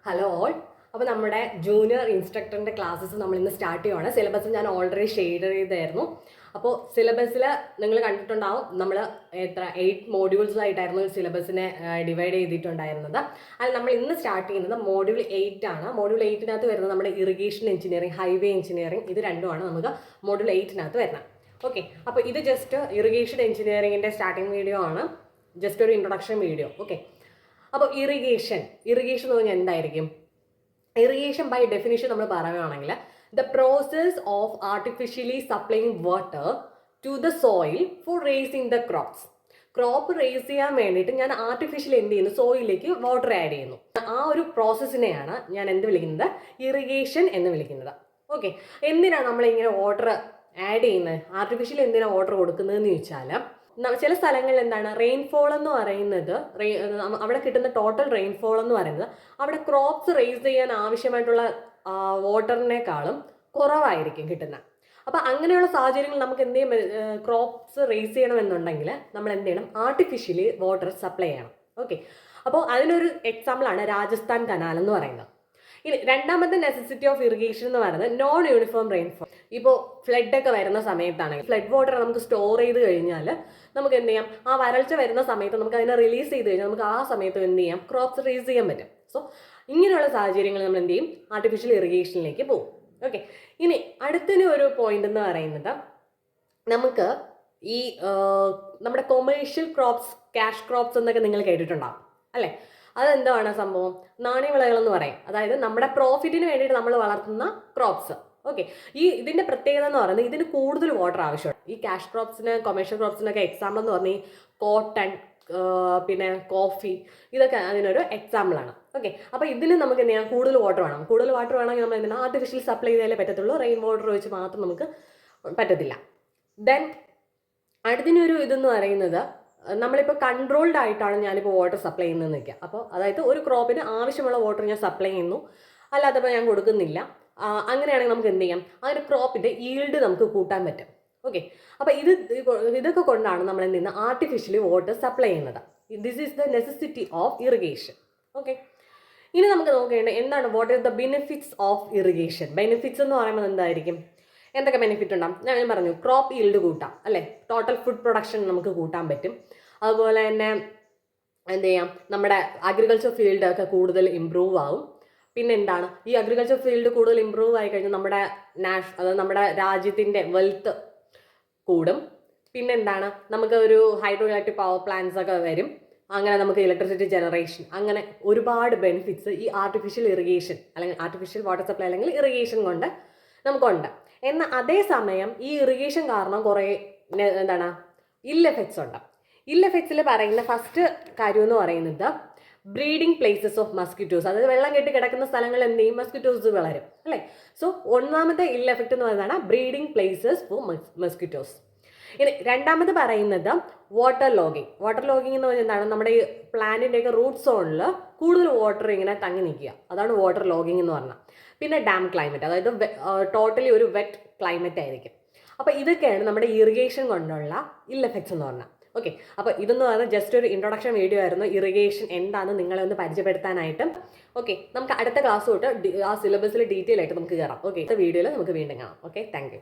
Hello all. അപ്പോൾ നമ്മുടെ junior ഇൻസ്ട്രക്ടറിൻ്റെ classes നമ്മൾ ഇന്ന് സ്റ്റാർട്ട് ചെയ്യുവാണ്. സിലബസ് ഞാൻ ഓൾറെഡി ഷെയ്ഡ് ചെയ്തായിരുന്നു. അപ്പോൾ സിലബസിൽ നിങ്ങൾ കണ്ടിട്ടുണ്ടാവും, നമ്മൾ 8 മോഡ്യൂൾസ് ആയിട്ടായിരുന്നു സിലബസിനെ ഡിവൈഡ് ചെയ്തിട്ടുണ്ടായിരുന്നത്. അതിൽ നമ്മൾ ഇന്ന് സ്റ്റാർട്ട് ചെയ്യുന്നത് മോഡ്യൂൾ 8 ആണ്. മോഡ്യൂൾ 8-നകത്ത് വരുന്നത് നമ്മുടെ ഇറിഗേഷൻ എഞ്ചിനീയറിംഗ്, ഹൈവേ എഞ്ചിനീയറിംഗ്, ഇത് രണ്ടുമാണ് നമുക്ക് മോഡ്യൂൾ 8-നകത്ത് വരുന്നത്. ഓക്കെ, അപ്പോൾ ഇത് ജസ്റ്റ് ഇറിഗേഷൻ എഞ്ചിനീയറിംഗിൻ്റെ സ്റ്റാർട്ടിംഗ് വീഡിയോ ആണ്, ജസ്റ്റ് ഒരു ഇൻട്രൊഡക്ഷൻ വീഡിയോ. ഓക്കെ, അപ്പോൾ ഇറിഗേഷൻ എന്ന് പറഞ്ഞാൽ എന്തായിരിക്കും? ഇറിഗേഷൻ ബൈ ഡെഫിനിഷൻ നമ്മൾ പറയുകയാണെങ്കിൽ the process of artificially supplying water to the soil for raising the crop raise ചെയ്യാൻ വേണ്ടിയിട്ട് ഞാൻ ആർട്ടിഫിഷ്യൽ എന്ത് ചെയ്യുന്നു, സോയിലേക്ക് വാട്ടർ ആഡ് ചെയ്യുന്നു. ആ ഒരു പ്രോസസ്സിനെയാണ് ഞാൻ എന്ത് വിളിക്കുന്നത്? ഇറിഗേഷൻ എന്ന് വിളിക്കുന്നത്. ഓക്കെ, എന്തിനാണ് നമ്മളിങ്ങനെ വാട്ടർ ആഡ് ചെയ്യുന്നത്? ആർട്ടിഫിഷ്യൽ എന്തിനാണ് വാട്ടർ കൊടുക്കുന്നതെന്ന് ചോദിച്ചാൽ, ചില സ്ഥലങ്ങളിൽ എന്താണ് റെയിൻഫോൾ എന്ന് പറയുന്നത്, അവിടെ കിട്ടുന്ന ടോട്ടൽ റെയിൻഫോൾ എന്ന് പറയുന്നത് അവിടെ ക്രോപ്സ് റേസ് ചെയ്യാൻ ആവശ്യമായിട്ടുള്ള വാട്ടറിനേക്കാളും കുറവായിരിക്കും കിട്ടുന്നത്. അപ്പം അങ്ങനെയുള്ള സാഹചര്യങ്ങൾ നമുക്ക് എന്ത് ചെയ്യും, ക്രോപ്സ് റേസ് ചെയ്യണമെന്നുണ്ടെങ്കിൽ നമ്മൾ എന്ത് ചെയ്യണം? ആർട്ടിഫിഷ്യലി വാട്ടർ സപ്ലൈ ചെയ്യണം. ഓക്കെ, അപ്പോൾ അതിനൊരു എക്സാമ്പിളാണ് രാജസ്ഥാൻ കനാൽ എന്ന് പറയുന്നത്. ഇനി രണ്ടാമത്തെ നെസസിറ്റി ഓഫ് ഇറിഗേഷൻ എന്ന് പറയുന്നത് നോൺ യൂണിഫോം റെയിൻഫോൾ. ഇപ്പോൾ ഫ്ലഡൊക്കെ വരുന്ന സമയത്താണെങ്കിൽ ഫ്ലഡ് വാട്ടർ നമുക്ക് സ്റ്റോർ ചെയ്ത് കഴിഞ്ഞാൽ നമുക്ക് എന്ത് ചെയ്യാം? ആ വരൾച്ച വരുന്ന സമയത്ത് നമുക്ക് അതിനെ റിലീസ് ചെയ്ത് കഴിഞ്ഞാൽ നമുക്ക് ആ സമയത്ത് എന്ത് ചെയ്യാം? ക്രോപ്സ് റേസ് ചെയ്യാൻ പറ്റും. സോ ഇങ്ങനെയുള്ള സാഹചര്യങ്ങൾ നമ്മൾ എന്ത് ചെയ്യും? ആർട്ടിഫിഷ്യൽ ഇറിഗേഷനിലേക്ക് പോകും. ഓക്കെ, ഇനി അടുത്തൊരു ഒരു പോയിന്റ് എന്ന് പറയുന്നത്, നമുക്ക് ഈ നമ്മുടെ കൊമേഴ്ഷ്യൽ ക്രോപ്സ്, ക്യാഷ് ക്രോപ്സ് എന്നൊക്കെ നിങ്ങൾ കേട്ടിട്ടുണ്ടാവും അല്ലേ? അതെന്താണ് സംഭവം? നാണ്യവിളകൾ എന്ന് പറയും. അതായത് നമ്മുടെ പ്രോഫിറ്റിന് വേണ്ടിയിട്ട് നമ്മൾ വളർത്തുന്ന ക്രോപ്സ്. ഓക്കെ, ഇതിന്റെ പ്രത്യേകത എന്ന് പറയുന്നത് ഇതിന് കൂടുതൽ വാട്ടർ ആവശ്യമാണ്. ഈ ക്യാഷ് ക്രോപ്സിന്, കൊമേഴ്ഷ്യൽ ക്രോപ്സിനൊക്കെ എക്സാമ്പിൾ എന്ന് പറഞ്ഞാൽ കോട്ടൺ, പിന്നെ കോഫി, ഇതൊക്കെ അതിനൊരു എക്സാമ്പിളാണ്. ഓക്കെ, അപ്പോൾ ഇതിന് നമുക്ക് എന്ത് ചെയ്യാം? കൂടുതൽ വാട്ടർ വേണം. കൂടുതൽ വാട്ടർ വേണമെങ്കിൽ നമ്മൾ എന്തിനാ? ആർട്ടിഫിഷ്യൽ സപ്ലൈ ചെയ്താലേ പറ്റത്തുള്ളൂ. റെയിൻ വാട്ടർ വെച്ച് മാത്രം നമുക്ക് പറ്റത്തില്ല. ദെൻ അടുത്തിനൊരു ഇതെന്ന് പറയുന്നത്, നമ്മളിപ്പോൾ കൺട്രോൾഡ് ആയിട്ടാണ് ഞാനിപ്പോൾ വാട്ടർ സപ്ലൈ ചെയ്യുന്നതെന്ന് വയ്ക്കുക. അപ്പോൾ അതായത് ഒരു ക്രോപ്പിന് ആവശ്യമുള്ള വാട്ടർ ഞാൻ സപ്ലൈ ചെയ്യുന്നു, അല്ലാത്തപ്പോൾ ഞാൻ കൊടുക്കുന്നില്ല. അങ്ങനെയാണെങ്കിൽ നമുക്ക് എന്ത് ചെയ്യാം? ആ ഒരു ക്രോപ്പിൻ്റെ ഈൽഡ് നമുക്ക് കൂട്ടാൻ പറ്റും. ഓക്കെ, അപ്പോൾ ഇതൊക്കെ കൊണ്ടാണ് നമ്മൾ എന്ത് ചെയ്യുന്നത്? ആർട്ടിഫിഷ്യലി വാട്ടർ സപ്ലൈ ചെയ്യുന്നത്. This is the necessity of irrigation. Okay, ഇനി നമുക്ക് നോക്കേണ്ടത് എന്താണ്? What is the benefits of irrigation? Benefits എന്ന് പറയുമ്പോൾ എന്തായിരിക്കും? എന്തൊക്കെ ബെനിഫിറ്റ് ഉണ്ടാകും? ഞാൻ പറഞ്ഞു, ക്രോപ്പ് ഈൽഡ് കൂട്ടാം അല്ലേ? ടോട്ടൽ ഫുഡ് പ്രൊഡക്ഷൻ നമുക്ക് കൂട്ടാൻ പറ്റും. അതുപോലെ തന്നെ എന്ത് ചെയ്യാം? നമ്മുടെ അഗ്രികൾച്ചർ ഫീൽഡ് ഒക്കെ കൂടുതൽ ഇമ്പ്രൂവ് ആവും. പിന്നെ എന്താണ്? ഈ അഗ്രികൾച്ചർ ഫീൽഡ് കൂടുതൽ ഇമ്പ്രൂവ് ആയി കഴിഞ്ഞാൽ നമ്മുടെ രാജ്യത്തിൻ്റെ വെൽത്ത് കൂടും. പിന്നെന്താണ്? നമുക്ക് ഒരു ഹൈഡ്രോ ഇലക്ട്രിക് പവർ പ്ലാന്റ്സ് ഒക്കെ വരും. അങ്ങനെ നമുക്ക് ഇലക്ട്രിസിറ്റി ജനറേഷൻ, അങ്ങനെ ഒരുപാട് ബെനിഫിറ്റ്സ് ഈ ആർട്ടിഫിഷ്യൽ ഇറിഗേഷൻ അല്ലെങ്കിൽ ആർട്ടിഫിഷ്യൽ വാട്ടർ സപ്ലൈ അല്ലെങ്കിൽ ഇറിഗേഷൻ കൊണ്ട് നമുക്കുണ്ട്. എന്നാൽ അതേസമയം ഈ ഇറിഗേഷൻ കാരണം കുറേ എന്താണ് ഇൽ എഫക്ട്സ് ഉണ്ട്. ഇൽ എഫക്ട്സിൽ പറയുന്ന ഫസ്റ്റ് കാര്യം എന്ന് പറയുന്നത് ബ്രീഡിംഗ് പ്ലേസസ് ഓഫ് മസ്കിറ്റോസ്. അതായത് വെള്ളം കെട്ടി കിടക്കുന്ന സ്ഥലങ്ങളിൽ എന്ത് ചെയ്യും? മസ്കിറ്റോസ് വളരും അല്ലേ? സോ ഒന്നാമത്തെ ഇൽ എഫക്ട് എന്ന് പറയുന്നതാണ് ബ്രീഡിംഗ് പ്ലേസസ് ഫോർ മസ്കിറ്റോസ്. ഇനി രണ്ടാമത് പറയുന്നത് വാട്ടർ ലോഗിങ്. വാട്ടർ ലോഗിങ് എന്ന് പറഞ്ഞാൽ എന്താണ്? നമ്മുടെ ഈ പ്ലാന്റിൻ്റെയൊക്കെ റൂട്ട് സോണിൽ കൂടുതൽ വാട്ടർ ഇങ്ങനെ തങ്ങി നിൽക്കുക, അതാണ് വാട്ടർ ലോഗിങ് എന്ന് പറഞ്ഞാൽ. പിന്നെ ഡാം ക്ലൈമറ്റ്, അതായത് ടോട്ടലി ഒരു വെറ്റ് ക്ലൈമറ്റ് ആയിരിക്കും. അപ്പോൾ ഇതൊക്കെയാണ് നമ്മുടെ ഇറിഗേഷൻ കൊണ്ടുള്ള ഇൽ എഫക്ട്സ് എന്ന് പറഞ്ഞാൽ. ഓക്കെ, അപ്പോൾ ഇതെന്ന് പറഞ്ഞാൽ ജസ്റ്റ് ഒരു ഇൻട്രൊഡക്ഷൻ വീഡിയോ ആയിരുന്നു, ഇറിഗേഷൻ എന്താണെന്ന് നിങ്ങളെ ഒന്ന് പരിചയപ്പെടുത്താനായിട്ട്. ഓക്കെ, നമുക്ക് അടുത്ത ക്ലാസ് തൊട്ട് ആ സിലബസിൽ ഡീറ്റെയിൽ ആയിട്ട് നമുക്ക് കയറാം. ഓക്കെ, അടുത്ത വീഡിയോയിൽ നമുക്ക് വീണ്ടും കാണാം. Okay, thank you.